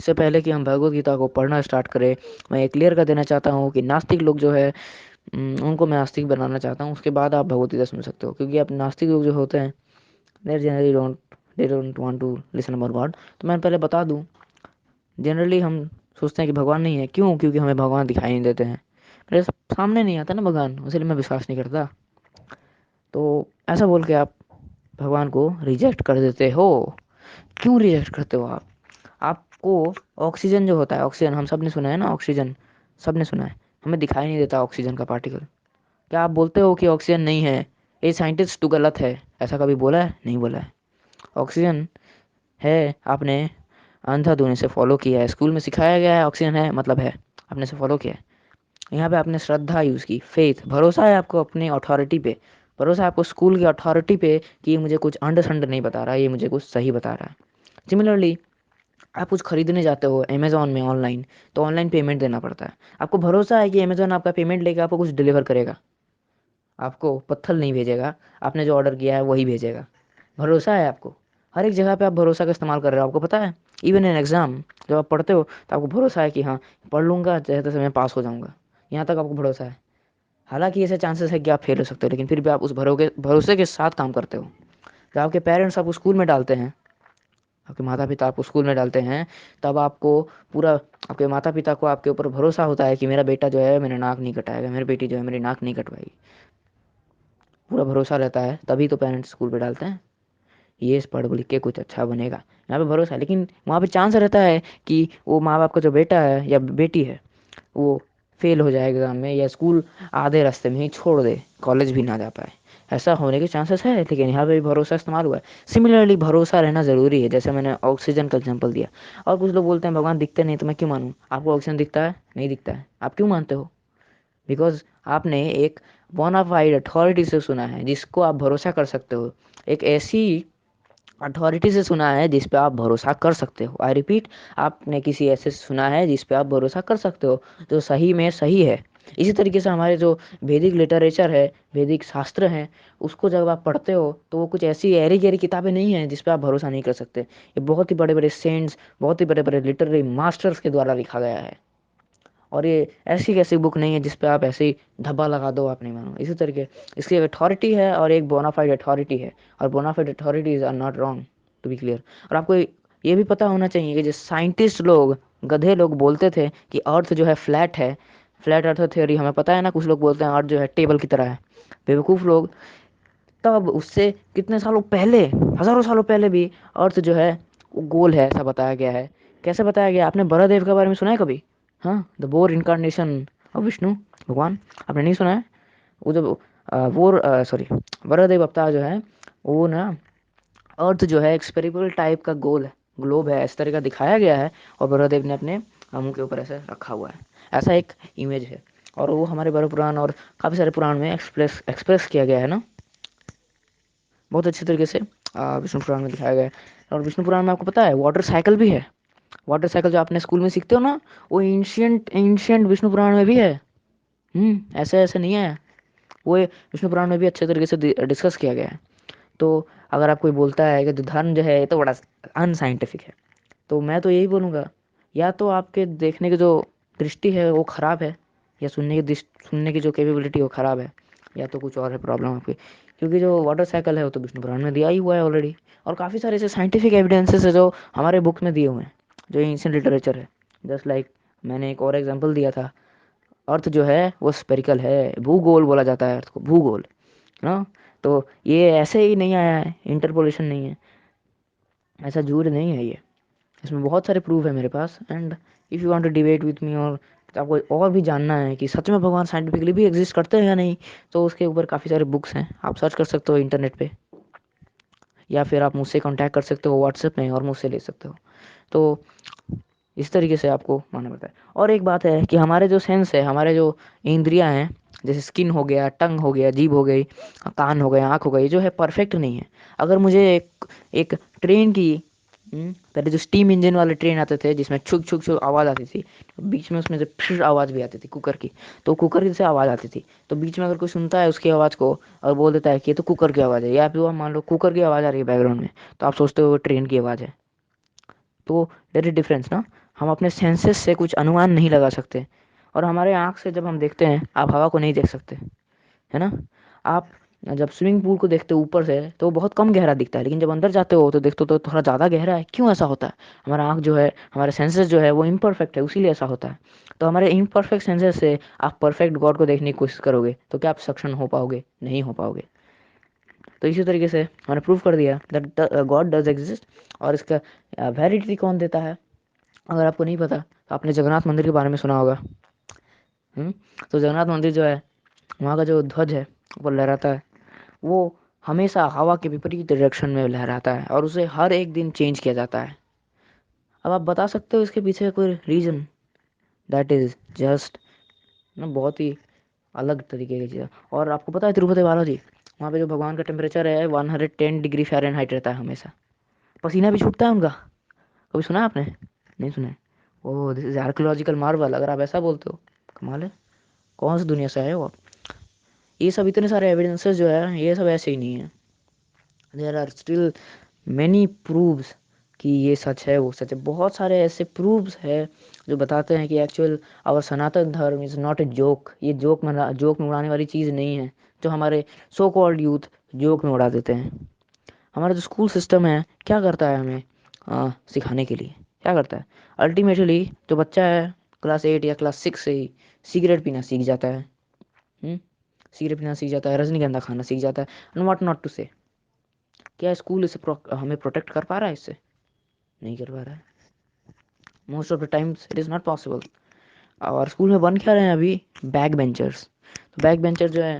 इससे पहले कि हम भगवत गीता को पढ़ना स्टार्ट करें, मैं ये क्लियर कर देना चाहता हूँ कि नास्तिक लोग जो है उनको मैं नास्तिक बनाना चाहता हूँ। उसके बाद आप भगवत गीता सुन सकते हो, क्योंकि आप नास्तिक लोग जो होते हैं they don't want to listen about God. तो मैं पहले बता दूँ, जनरली हम सोचते हैं कि भगवान नहीं है। क्यों? क्योंकि हमें भगवान दिखाई नहीं देते हैं, मेरे सामने नहीं आता ना भगवान, इसलिए मैं विश्वास नहीं करता। तो ऐसा बोल के आप भगवान को रिजेक्ट कर देते हो। क्यों रिजेक्ट करते हो आप? आपको ऑक्सीजन जो होता है, ऑक्सीजन हम सब ने सुना है ना, ऑक्सीजन सब ने सुना है, हमें दिखाई नहीं देता ऑक्सीजन का पार्टिकल। क्या आप बोलते हो कि ऑक्सीजन नहीं है? ये साइंटिस्ट तो गलत है, ऐसा कभी बोला है? नहीं बोला है। ऑक्सीजन है, आपने अंधाधुंध से फॉलो किया है, स्कूल में सिखाया गया है ऑक्सीजन है मतलब है, आपने से फॉलो किया है। यहाँ पे आपने श्रद्धा यूज़ की, फेथ, भरोसा है आपको अपनी अथॉरिटी पे, भरोसा है आपको स्कूल की अथॉरिटी पे कि ये मुझे कुछ अंड संड नहीं बता रहा, ये मुझे कुछ सही बता रहा है। सिमिलरली आप कुछ खरीदने जाते हो अमेज़न में ऑनलाइन, तो ऑनलाइन पेमेंट देना पड़ता है। आपको भरोसा है कि अमेज़न आपका पेमेंट लेके आपको कुछ डिलीवर करेगा, आपको पत्थर नहीं भेजेगा, आपने जो ऑर्डर किया है वही भेजेगा। भरोसा है आपको। हर एक जगह पे आप भरोसा का इस्तेमाल कर रहे हो, आपको पता है। इवन इन एग्ज़ाम जब आप पढ़ते हो तो आपको भरोसा है कि हाँ, पढ़ लूँगा जैसे तैसे मैं पास हो जाऊँगा, यहाँ तक आपको भरोसा है। हालांकि ऐसे चांसेस है कि आप फेल हो सकते हो, लेकिन फिर भी आप उस भरोसे के साथ काम करते हो। जब आपके पेरेंट्स आपको स्कूल में डालते हैं, आपके माता पिता आपको स्कूल में डालते हैं, तब आपको पूरा, आपके माता पिता को आपके ऊपर भरोसा होता है कि मेरा बेटा जो है मेरा नाक नहीं कटाएगा, मेरी बेटी जो है मेरी नाक नहीं कटवाएगी, पूरा भरोसा रहता है, तभी तो पेरेंट्स स्कूल पे डालते हैं। ये पढ़ लिख के कुछ अच्छा बनेगा, यहाँ पे भरोसा है। लेकिन वहाँ पे चांस रहता है कि वो माँ बाप का जो बेटा है या बेटी है, वो फेल हो जाए एग्ज़ाम में, या स्कूल आधे रास्ते में ही छोड़ दे, कॉलेज भी ना जा पाए। ऐसा होने के चांसेस है, लेकिन यहाँ पे भी भरोसा इस्तेमाल हुआ है। सिमिलरली भरोसा रहना ज़रूरी है, जैसे मैंने ऑक्सीजन का एग्जांपल दिया। और कुछ लोग बोलते हैं भगवान दिखते नहीं, तो मैं क्यों मानूँ? आपको ऑक्सीजन दिखता है? नहीं दिखता है, आप क्यों मानते हो? बिकॉज आपने एक बोनाफाइड अथॉरिटी से सुना है जिसको आप भरोसा कर सकते हो, एक ऐसी अथॉरिटी से सुना है जिस पे आप भरोसा कर सकते हो। आई रिपीट, आपने किसी ऐसे से सुना है जिस पे आप भरोसा कर सकते हो, जो सही में सही है। इसी तरीके से हमारे जो वैदिक लिटरेचर है, वैदिक शास्त्र हैं, उसको जब आप पढ़ते हो तो वो कुछ ऐसी ऐरी गहरी किताबें नहीं हैं जिस पे आप भरोसा नहीं कर सकते। ये बहुत ही बड़े बड़े सेंट्स, बहुत ही बड़े बड़े लिटरेरी मास्टर्स के द्वारा लिखा गया है। और ये ऐसी कैसी बुक नहीं है जिस पे आप ऐसे ही धब्बा लगा दो, आप नहीं मानो। इसी तरीके इसकी एक अथॉरिटी है और एक बोनाफाइड अथॉरिटी है, और bonafide authorities are not wrong, to be clear. और आपको ये भी पता होना चाहिए कि जो साइंटिस्ट लोग, गधे लोग बोलते थे कि अर्थ जो है फ्लैट है, फ्लैट अर्थ थ्योरी हमें पता है ना, कुछ लोग बोलते हैं अर्थ जो है टेबल की तरह है, बेवकूफ़ लोग। तब उससे कितने सालों पहले, हज़ारों सालों पहले भी अर्थ जो है वो गोल है, ऐसा बताया गया है। कैसे बताया गया? आपने बरादेव के बारे में सुना है कभी? हाँ, the bore incarnation of Vishnu भगवान, आपने नहीं सुना है? वो जब वो सॉरी, बरादेव अवतार जो है वो ना, अर्थ जो है एक्सपेरिबल टाइप का गोल है, ग्लोब है, इस तरह का दिखाया गया है, और बरादेव ने अपने मुंह के ऊपर ऐसे रखा हुआ है। ऐसा एक इमेज है, और वो हमारे बड़े पुराण और काफ़ी सारे पुराण में एक्सप्रेस एक्सप्रेस किया गया है ना, बहुत अच्छे तरीके से विष्णु पुराण में दिखाया गया है। और विष्णु पुराण में आपको पता है वाटर साइकिल भी है। वाटर साइकिल जो आपने स्कूल में सीखते हो ना, वो एंशियंट एंशियंट विष्णु पुराण में भी है। ऐसे ऐसे नहीं है, वो विष्णु पुराण में भी अच्छे तरीके से डिस्कस किया गया है। तो अगर आप कोई बोलता है कि धर्म जो है ये तो बड़ा अनसाइंटिफिक है, तो मैं तो यही बोलूँगा, या तो आपके देखने की जो दृष्टि है वो ख़राब है, या सुनने की जो कैपेबिलिटी वो ख़राब है, या तो कुछ और है प्रॉब्लम आपकी। क्योंकि जो वाटर साइकिल है वो तो विष्णु पुराण में दिया ही हुआ है ऑलरेडी, और काफ़ी सारे ऐसे साइंटिफिक एविडेंसेस है जो हमारे बुक में दिए हुए हैं, जो एंशियंट लिटरेचर है। जस्ट लाइक मैंने एक और एग्जांपल दिया था, अर्थ जो है वो स्पेरिकल है, भूगोल बोला जाता है अर्थ को, भूगोल ना। तो ये ऐसे ही नहीं आया है, इंटरपोलेशन नहीं है, ऐसा झूठ नहीं है ये, इसमें बहुत सारे प्रूफ है मेरे पास। And if you want to debate with me, और आपको और भी जानना है कि सच में भगवान साइंटिफिकली भी एग्जिस्ट करते हैं या नहीं, तो उसके ऊपर काफ़ी सारे बुक्स हैं, आप सर्च कर सकते हो इंटरनेट पे, या फिर आप मुझसे कांटेक्ट कर सकते हो व्हाट्सएप में और मुझसे ले सकते हो। तो इस तरीके से आपको मानना पड़ता है। और एक बात है कि हमारे जो सेंस है, हमारे जो इंद्रियां हैं, जैसे स्किन हो गया, टंग हो गया, जीभ हो गई, कान हो गए, आँख हो गई, जो है परफेक्ट नहीं है। अगर मुझे एक ट्रेन की, पहले जो स्टीम इंजन वाले ट्रेन आते थे जिसमें छुक छुक छुक आवाज़ आती थी, बीच में उसमें से फिर आवाज़ भी आती थी कुकर की, तो कुकर से आवाज़ आती थी, तो बीच में अगर कोई सुनता है उसकी आवाज़ को और बोल देता है कि ये तो कुकर की आवाज़ है, या फिर वो मान लो कुकर की आवाज़ आ रही है बैकग्राउंड में, तो आप सोचते हो वो ट्रेन की आवाज़ है। तो देयर इज डिफरेंस ना। हम अपने सेंसेस से कुछ अनुमान नहीं लगा सकते, और हमारे आँख से जब हम देखते हैं, आप हवा को नहीं देख सकते, है ना। आप जब स्विमिंग पूल को देखते हो ऊपर से तो वो बहुत कम गहरा दिखता है, लेकिन जब अंदर जाते हो तो देखते हो तो थोड़ा ज़्यादा गहरा है। क्यों ऐसा होता है? हमारा आँख जो है, हमारे सेंसेस जो है वो इम्परफेक्ट है, उसीलिए ऐसा होता है। तो हमारे इम्परफेक्ट सेंसेस से आप परफेक्ट गॉड को देखने की कोशिश करोगे तो क्या आप सक्षम हो पाओगे? नहीं हो पाओगे। तो इसी तरीके से मैंने प्रूव कर दिया दैट गॉड डज एग्जिस्ट। और इसका वैलिडिटी कौन देता है? अगर आपको नहीं पता तो आपने जगन्नाथ मंदिर के बारे में सुना होगा। हम्म। तो जगन्नाथ मंदिर जो है, वहाँ का जो ध्वज है वो लहराता है, वो हमेशा हवा के विपरीत डायरेक्शन में लहराता है, और उसे हर एक दिन चेंज किया जाता है। अब आप बता सकते हो इसके पीछे कोई रीज़न? दैट इज़ जस्ट ना बहुत ही अलग तरीके की चीज़ है। और आपको पता है तिरुपति बालाजी, वहाँ पे जो भगवान का टेम्परेचर है 110 डिग्री फ़ारेनहाइट रहता है हमेशा। पसीना भी छूटता है उनका। कभी सुना है आपने? नहीं सुना है? ओह, दिस इज आर्कियोलॉजिकल मार्वल। अगर आप ऐसा बोलते हो, कमाल है। कौन सी दुनिया से आए हो आप? ये सब इतने सारे एविडेंसेस जो है, ये सब ऐसे ही नहीं है। There are still many proves कि ये सच है, वो सच है। बहुत सारे ऐसे प्रूव्स है जो बताते हैं कि एक्चुअल आवर सनातन धर्म इज़ नॉट ए जोक। ये जोक में उड़ाने वाली चीज़ नहीं है, जो हमारे सो कॉल्ड यूथ जोक में उड़ा देते हैं। हमारा जो स्कूल सिस्टम है क्या करता है हमें सिखाने के लिए? क्या करता है? अल्टीमेटली जो बच्चा है क्लास 8 या क्लास 6 से ही सिगरेट पीना सीख जाता है। हम्म। सिगरेट पीना सीख जाता है, रजनीगंधा खाना सीख जाता है, एंड व्हाट नॉट टू से। क्या स्कूल इसे हमें प्रोटेक्ट कर पा रहा है इससे? नहीं कर पा रहा है। Most of the times it is not possible. और स्कूल में बन क्या रहे हैं अभी? Back benchers. तो बैक बेंचर जो है,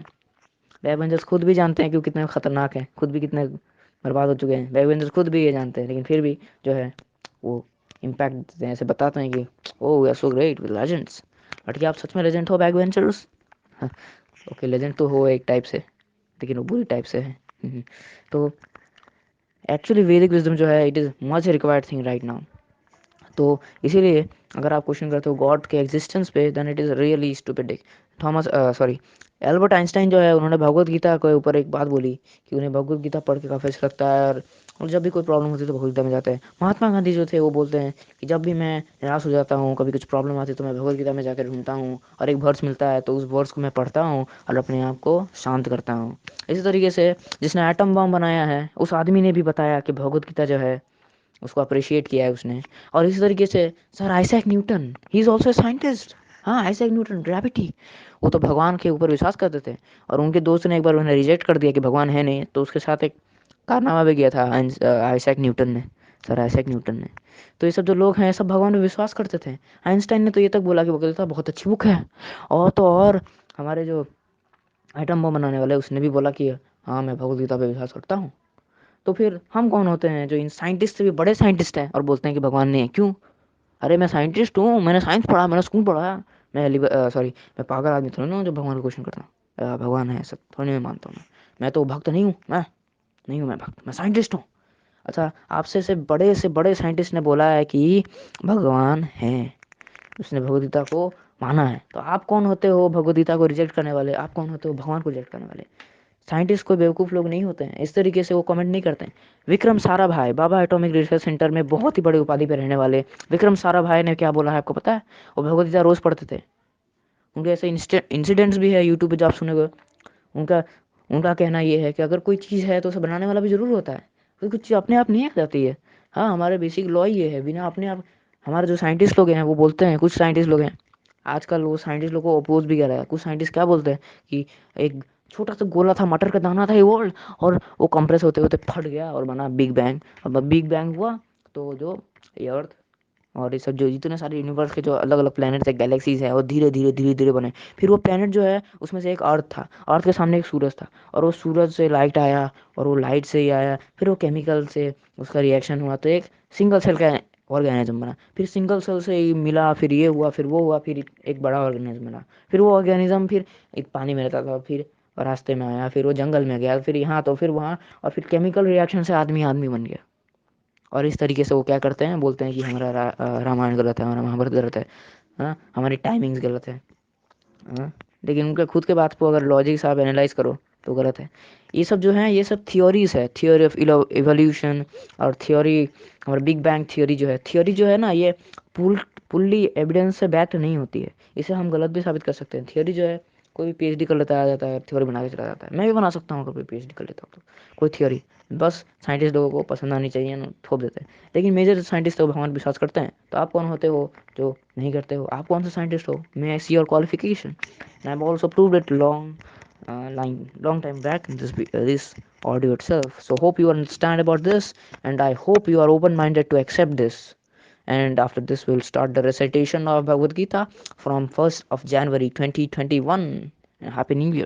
बैक बेंचर्स खुद भी जानते हैं कि वो कितने खतरनाक हैं, खुद भी कितने बर्बाद हो चुके हैं। बैक बेंचर्स खुद भी ये जानते हैं, लेकिन फिर भी जो है वो इम्पैक्ट देते हैं, ऐसे बताते हैं कि oh we are so great with legends. But क्या आप सच में लेजेंड हो बैक बेंचर्स? ओके, लेजेंड तो हो एक टाइप से, लेकिन वो बुरी टाइप से है। तो एक्चुअली वैदिक विजडम जो है it is much required thing right now. तो इसीलिए अगर आप क्वेश्चन करते हो गॉड के एग्जिस्टेंस पे, then it is really stupid. Thomas sorry Albert Einstein जो है, उन्होंने भगवत गीता के ऊपर एक बात बोली कि उन्हें भगवत गीता पढ़ के काफ़ी अच्छा लगता है, और जब भी कोई प्रॉब्लम होती है तो भगवत गीता में जाते हैं। महात्मा गांधी जो थे वो बोलते हैं कि जब भी मैं निराश हो जाता हूँ, कभी कुछ प्रॉब्लम आती है, तो मैं भगवत गीता में जाकर ढूंढता हूँ, और एक वर्स मिलता है तो उस वर्स को मैं पढ़ता हूँ और अपने आप को शांत करता हूँ। इसी तरीके से जिसने एटम बम बनाया है उस आदमी ने भी बताया कि भगवत गीता जो है उसको अप्रिशिएट किया है उसने। और इसी तरीके से sir Isaac Newton, he is also scientist. हाँ, आइजैक न्यूटन, ग्रेविटी। वो तो भगवान के ऊपर विश्वास करते थे, और उनके दोस्त ने एक बार उन्हें रिजेक्ट कर दिया कि भगवान है नहीं, तो उसके साथ एक कारनामा भी किया था आइजैक न्यूटन ने, सर आइजैक न्यूटन ने। तो ये सब जो लोग हैं सब भगवान में विश्वास करते थे। आइंस्टाइन ने तो ये तक बोला कि वो कहता था बहुत अच्छी बुक है। और तो और हमारे जो एटम बम बनाने वाले उसने भी बोला कि हाँ मैं भगवद गीता पे विश्वास करता हूँ। तो फिर हम कौन होते हैं जो इन साइंटिस्ट से भी बड़े साइंटिस्ट हैं और बोलते हैं कि भगवान नहीं है? क्यों? अरे मैं साइंटिस्ट हूँ, मैंने साइंस पढ़ा, मैंने स्कूल पढ़ा। मैं सॉरी, मैं पागल आदमी थोड़ी ना हूँ जो भगवान को क्वेश्चन करता हूँ। भगवान है सब थोड़ी मैं मानता हूँ। मैं तो भक्त नहीं हूँ, मैं नहीं हूँ, मैं भक्त, मैं साइंटिस्ट हूँ। अच्छा, आपसे से बड़े साइंटिस्ट ने बोला है कि भगवान है, उसने भगवदगीता को माना है। तो आप कौन होते हो भगवदगीता को रिजेक्ट करने वाले? आप कौन होते हो भगवान को रिजेक्ट करने वाले? साइंटिस्ट कोई बेवकूफ़ लोग नहीं होते हैं, इस तरीके से वो कमेंट नहीं करते हैं। विक्रम साराभाई बाबा एटॉमिक रिसर्च सेंटर में बहुत ही बड़ी उपाधि पर रहने वाले विक्रम साराभाई ने क्या बोला है आपको पता है? वो भगवद गीता रोज़ पढ़ते थे। उनके ऐसे इंसिडेंट्स भी है यूट्यूब पे, जो आप सुनेंगे। उनका उनका कहना ये है कि अगर कोई चीज़ है तो उसे बनाने वाला भी ज़रूर होता है, कोई कुछ चीज़ अपने आप नहीं आ जाती है। हाँ, हमारे बेसिक लॉ ये है, बिना अपने आप। हमारे जो साइंटिस्ट लोग हैं वो बोलते हैं, कुछ साइंटिस्ट लोग हैं आजकल, वो साइंटिस्ट लोग को अपोज भी कर रहा है। कुछ साइंटिस्ट क्या बोलते हैं कि एक छोटा सा गोला था, मटर का दाना था ये वर्ल्ड, और वो कंप्रेस होते होते फट गया और बना बिग बैंग। अब बिग बैंग हुआ तो जो ये अर्थ और ये सब जो जितने सारे यूनिवर्स के जो अलग अलग प्लैनेट्स है, गैलेक्सीज है, वो धीरे धीरे बने। फिर वो प्लैनेट जो है उसमें से एक अर्थ था, अर्थ के सामने एक सूरज था, और वो सूरज से लाइट आया, और वो लाइट से ही आया, फिर वो केमिकल से उसका रिएक्शन हुआ तो एक सिंगल सेल का ऑर्गेनिज्म बना। फिर सिंगल सेल से ही मिला, फिर ये हुआ, फिर वो हुआ, फिर एक बड़ा ऑर्गेनिज्म बना। फिर वो ऑर्गेनिज्म फिर एक पानी में रहता था, फिर रास्ते में आया, फिर वो जंगल में गया, फिर यहाँ तो फिर वहाँ, और फिर केमिकल रिएक्शन से आदमी आदमी बन गया। और इस तरीके से वो क्या करते हैं, बोलते हैं कि हमारा रामायण गलत है, हमारा महाभारत गलत है। हाँ, हमारी टाइमिंग्स गलत है। हाँ, लेकिन उनके खुद के बात को अगर लॉजिक से आप एनालाइज करो तो गलत है। ये सब जो है ये सब थियोरीज है, थियोरी ऑफ इवोल्यूशन और थियोरी और बिग बैंग थियोरी जो है, थियोरी जो है ना ये पुल फुल्ली एविडेंस से बैक नहीं होती है, इसे हम गलत भी साबित कर सकते हैं। थियोरी जो है कोई भी पीएचडी कर लेता आ जाता है, थ्योरी बना के चला जाता है। मैं भी बना सकता हूँ अगर कोई पीएचडी कर लेता हूँ तो, कोई थ्योरी बस साइंटिस्ट लोगों को पसंद आनी चाहिए ना, थोप देते हैं। लेकिन मेजर साइंटिस्ट तो भगवान विश्वास करते हैं। तो आप कौन होते हो जो नहीं करते हो? आप कौन से साइंटिस्ट हो? May I see your qualification? I have also proved it long time back in this audio itself. So hope you understand about this, and I hope you are open-minded to accept this. And after this, we'll start the recitation of Bhagavad Gita from 1st of January 2021. Happy New Year.